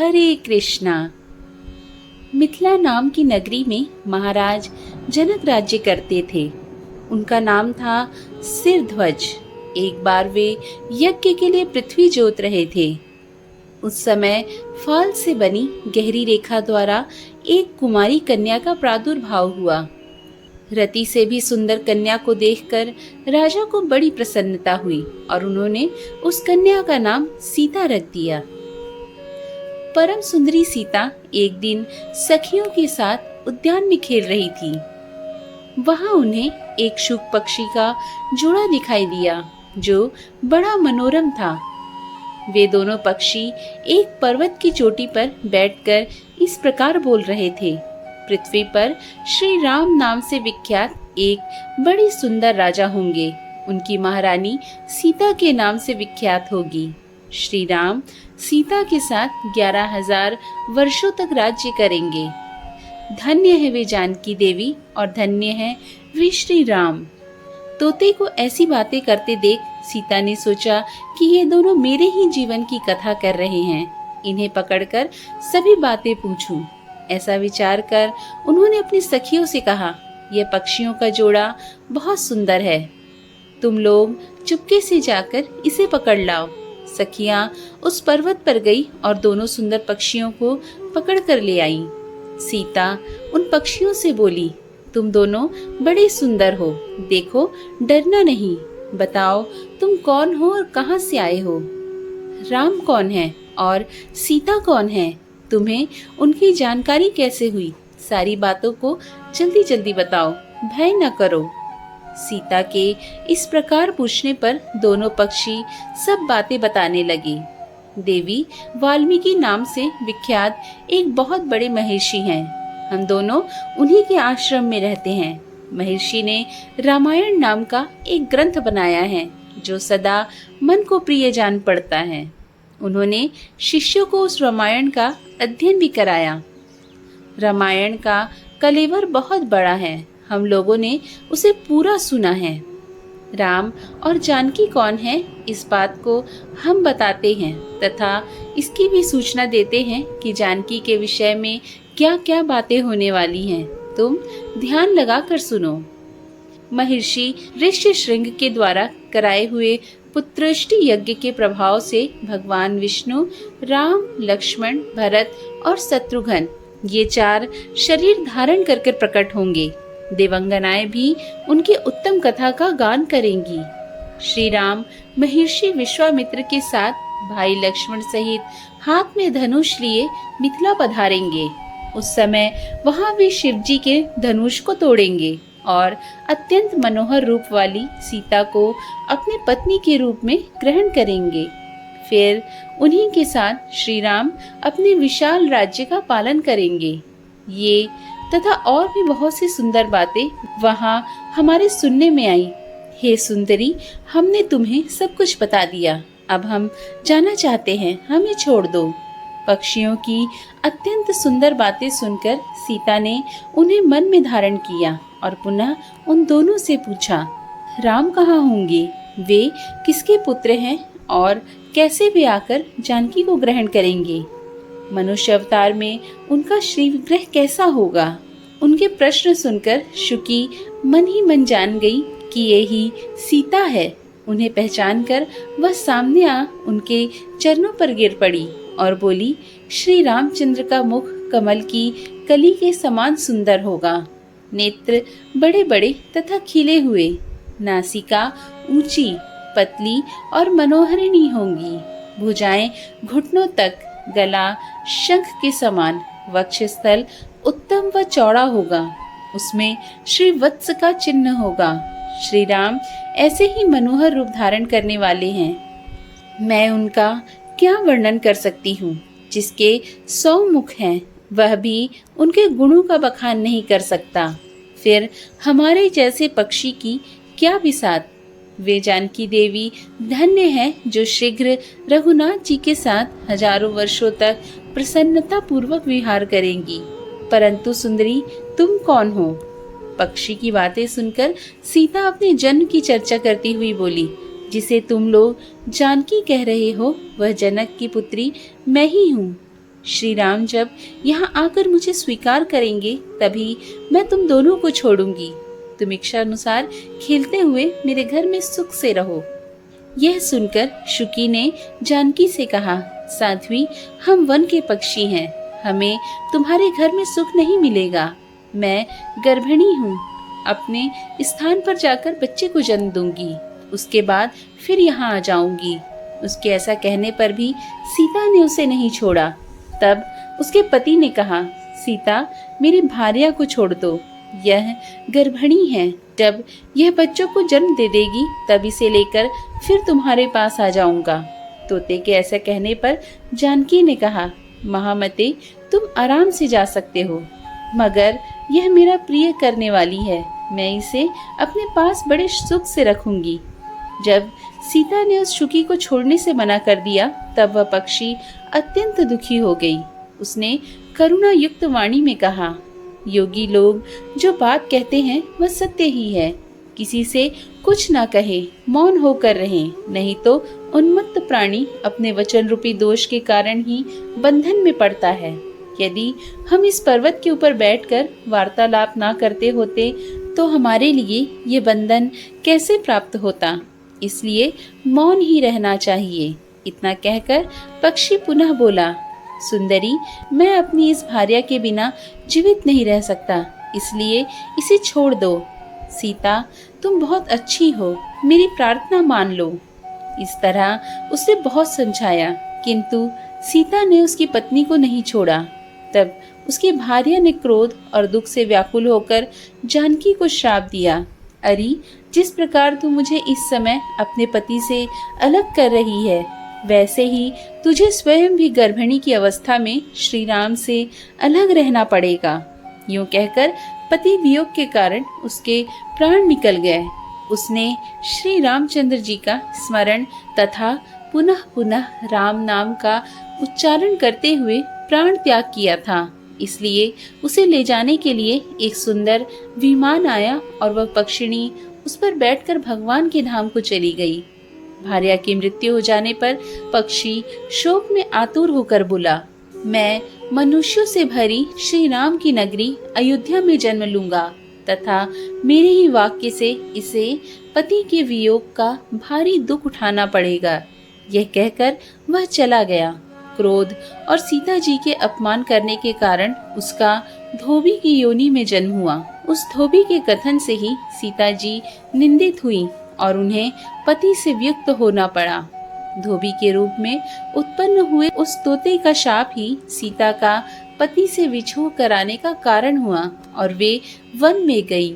हरे कृष्णा। मिथिला नाम की नगरी में महाराज जनक राज्य करते थे। उनका नाम था सिरध्वज। एक बार वे यज्ञ के लिए पृथ्वी जोत रहे थे। उस समय फाल से बनी गहरी रेखा द्वारा एक कुमारी कन्या का प्रादुर्भाव हुआ। रति से भी सुंदर कन्या को देखकर राजा को बड़ी प्रसन्नता हुई और उन्होंने उस कन्या का नाम सीता रख दिया। परम सुंदरी सीता एक दिन सखियों के साथ उद्यान में खेल रही थी। वहां उन्हें एक शुक पक्षी का जोड़ा दिखाई दिया जो बड़ा मनोरम था। वे दोनों पक्षी एक पर्वत की चोटी पर बैठकर इस प्रकार बोल रहे थे। पृथ्वी पर श्री राम नाम से विख्यात एक बड़ी सुंदर राजा होंगे। उनकी महारानी सीता के नाम से विख्यात होगी। श्री राम सीता के साथ 11,000 वर्षों तक राज्य करेंगे। धन्य है वे जानकी देवी और धन्य है वे श्री राम। तोते को ऐसी बातें करते देख सीता ने सोचा कि ये दोनों मेरे ही जीवन की कथा कर रहे हैं। इन्हें पकड़कर सभी बातें पूछूं। ऐसा विचार कर उन्होंने अपनी सखियों से कहा, यह पक्षियों का जोड़ा बहुत सुंदर है। तुम लोग चुपके से जाकर इसे पकड़ लाओ। सखियां उस पर्वत पर गई और दोनों सुंदर पक्षियों को पकड़ कर ले आई। सीता उन पक्षियों से बोली, तुम दोनों बड़े सुंदर हो, देखो डरना नहीं। बताओ तुम कौन हो और कहां से आए हो? राम कौन है और सीता कौन है? तुम्हें उनकी जानकारी कैसे हुई? सारी बातों को जल्दी जल्दी बताओ, भय न करो। सीता के इस प्रकार पूछने पर दोनों पक्षी सब बातें बताने लगे। देवी वाल्मीकि नाम से विख्यात एक बहुत बड़े महर्षि हैं। हम दोनों उन्हीं के आश्रम में रहते हैं। महर्षि ने रामायण नाम का एक ग्रंथ बनाया है जो सदा मन को प्रिय जान पड़ता है। उन्होंने शिष्यों को उस रामायण का अध्ययन भी कराया। रामायण का कलेवर बहुत बड़ा है। हम लोगों ने उसे पूरा सुना है। राम और जानकी कौन है, इस बात को हम बताते हैं तथा इसकी भी सूचना देते हैं कि जानकी के विषय में क्या क्या बातें होने वाली हैं। तुम ध्यान लगाकर सुनो। महर्षि ऋष्यशृंग के द्वारा कराए हुए पुत्रष्टि यज्ञ के प्रभाव से भगवान विष्णु, राम, लक्ष्मण, भरत और शत्रुघ्न ये 4 शरीर धारण करके प्रकट होंगे। देवंगनाएं भी उनकी उत्तम कथा का गान करेंगी। श्री राम महर्षि विश्वामित्र के साथ भाई लक्ष्मण सहित हाथ में धनुष लिए मिथिला पधारेंगे। उस समय वहां वे शिव जी के धनुष को तोड़ेंगे और अत्यंत मनोहर रूप वाली सीता को अपनी पत्नी के रूप में ग्रहण करेंगे। फिर उन्हीं के साथ श्री राम अपने विशाल राज्य का पालन करेंगे। ये तथा और भी बहुत सी सुंदर बातें वहां हमारे सुनने में आई। हे सुंदरी, हमने तुम्हें सब कुछ बता दिया। अब हम जाना चाहते हैं, हमें छोड़ दो। पक्षियों की अत्यंत सुंदर बातें सुनकर सीता ने उन्हें मन में धारण किया और पुनः उन दोनों से पूछा, राम कहाँ होंगे? वे किसके पुत्र हैं और कैसे वे आकर जानकी को ग्रहण करेंगे? मनुष्य अवतार में उनका श्री विग्रह कैसा होगा? उनके प्रश्न सुनकर शुकी मन ही मन जान गई कि ये ही सीता है। उन्हें पहचानकर वह सामने आ उनके चरणों पर गिर पड़ी और बोली, श्री रामचंद्र का मुख कमल की कली के समान सुंदर होगा। नेत्र बड़े बड़े तथा खिले हुए, नासिका ऊंची, पतली और मनोहरिणी होंगी। भुजाएं घुटनों तक, गला शंख के समान, वक्षस्थल उत्तम व चौड़ा होगा। उसमें श्री वत्स का चिन्ह होगा। श्री राम ऐसे ही मनोहर रूप धारण करने वाले हैं। मैं उनका क्या वर्णन कर सकती हूँ? जिसके 100 मुख हैं वह भी उनके गुणों का बखान नहीं कर सकता। फिर हमारे जैसे पक्षी की क्या बिसात। वे जानकी देवी धन्य है जो शीघ्र रघुनाथ जी के साथ हजारों वर्षों तक प्रसन्नता पूर्वक विहार करेंगी। परंतु सुंदरी, तुम कौन हो? पक्षी की बातें सुनकर सीता अपने जन्म की चर्चा करती हुई बोली, जिसे तुम लोग जानकी कह रहे हो वह जनक की पुत्री मैं ही हूँ। श्री राम जब यहाँ आकर मुझे स्वीकार करेंगे तभी मैं तुम दोनों को छोड़ूंगी। तुम इच्छा अनुसार खेलते हुए मेरे घर में सुख से रहो। यह सुनकर शुकी ने जानकी से कहा, साध्वी, हम वन के पक्षी हैं, हमें तुम्हारे घर में सुख नहीं मिलेगा। मैं गर्भिणी हूँ, अपने स्थान पर जाकर बच्चे को जन्म दूंगी, उसके बाद फिर यहाँ आ जाऊंगी। उसके ऐसा कहने पर भी सीता ने उसे नहीं छोड़ा। तब उसके पति ने कहा, सीता, मेरी भार्या को छोड़ दो, यह गर्भिणी है, जब यह बच्चों को जन्म दे देगी तब इसे लेकर फिर तुम्हारे पास आ जाऊंगा। तोते के ऐसा कहने पर जानकी ने कहा, महामते, तुम आराम से जा सकते हो, मगर यह मेरा प्रिय करने वाली है, मैं इसे अपने पास बड़े सुख से रखूंगी। जब सीता ने उस शुकी को छोड़ने से मना कर दिया तब वह पक्षी अत्यंत दुखी हो गई। उसने करुणा युक्त वाणी में कहा, योगी लोग जो बात कहते हैं वह सत्य ही है। किसी से कुछ ना कहे, मौन होकर रहें, नहीं तो उन्मत्त प्राणी अपने वचन रूपी दोष के कारण ही बंधन में पड़ता है। यदि हम इस पर्वत के ऊपर बैठकर वार्तालाप ना करते होते तो हमारे लिए ये बंधन कैसे प्राप्त होता। इसलिए मौन ही रहना चाहिए। इतना कहकर पक्षी पुनः बोला, सुंदरी, मैं अपनी इस भार्या के बिना जीवित नहीं रह सकता, इसलिए इसे छोड़ दो। सीता, तुम बहुत अच्छी हो, मेरी प्रार्थना मान लो। इस तरह उसने बहुत समझाया, किंतु सीता ने उसकी पत्नी को नहीं छोड़ा। तब उसकी भार्या ने क्रोध और दुख से व्याकुल होकर जानकी को श्राप दिया, अरे, जिस प्रकार तू मुझे इस समय अपने पति से अलग कर रही है, वैसे ही तुझे स्वयं भी गर्भिणी की अवस्था में श्री राम से अलग रहना पड़ेगा। यूं कहकर पति वियोग के कारण उसके प्राण निकल गए। उसने श्री रामचंद्र जी का स्मरण तथा पुनः पुनः राम नाम का उच्चारण करते हुए प्राण त्याग किया था। इसलिए उसे ले जाने के लिए एक सुंदर विमान आया और वह पक्षिणी उस पर बैठकर भगवान के धाम को चली गई। भार्या की मृत्यु हो जाने पर पक्षी शोक में आतुर होकर बोला, मैं मनुष्यों से भरी श्री राम की नगरी अयोध्या में जन्म लूंगा तथा मेरे ही वाक्य से इसे पति के वियोग का भारी दुख उठाना पड़ेगा। यह कहकर वह चला गया। क्रोध और सीता जी के अपमान करने के कारण उसका धोबी की योनि में जन्म हुआ। उस धोबी के कथन से ही सीता जी निंदित हुई और उन्हें पति से वियुक्त होना पड़ा। धोबी के रूप में उत्पन्न हुए उस तोते का शाप ही सीता का पति से विछोह कराने का कारण हुआ और वे वन में गई।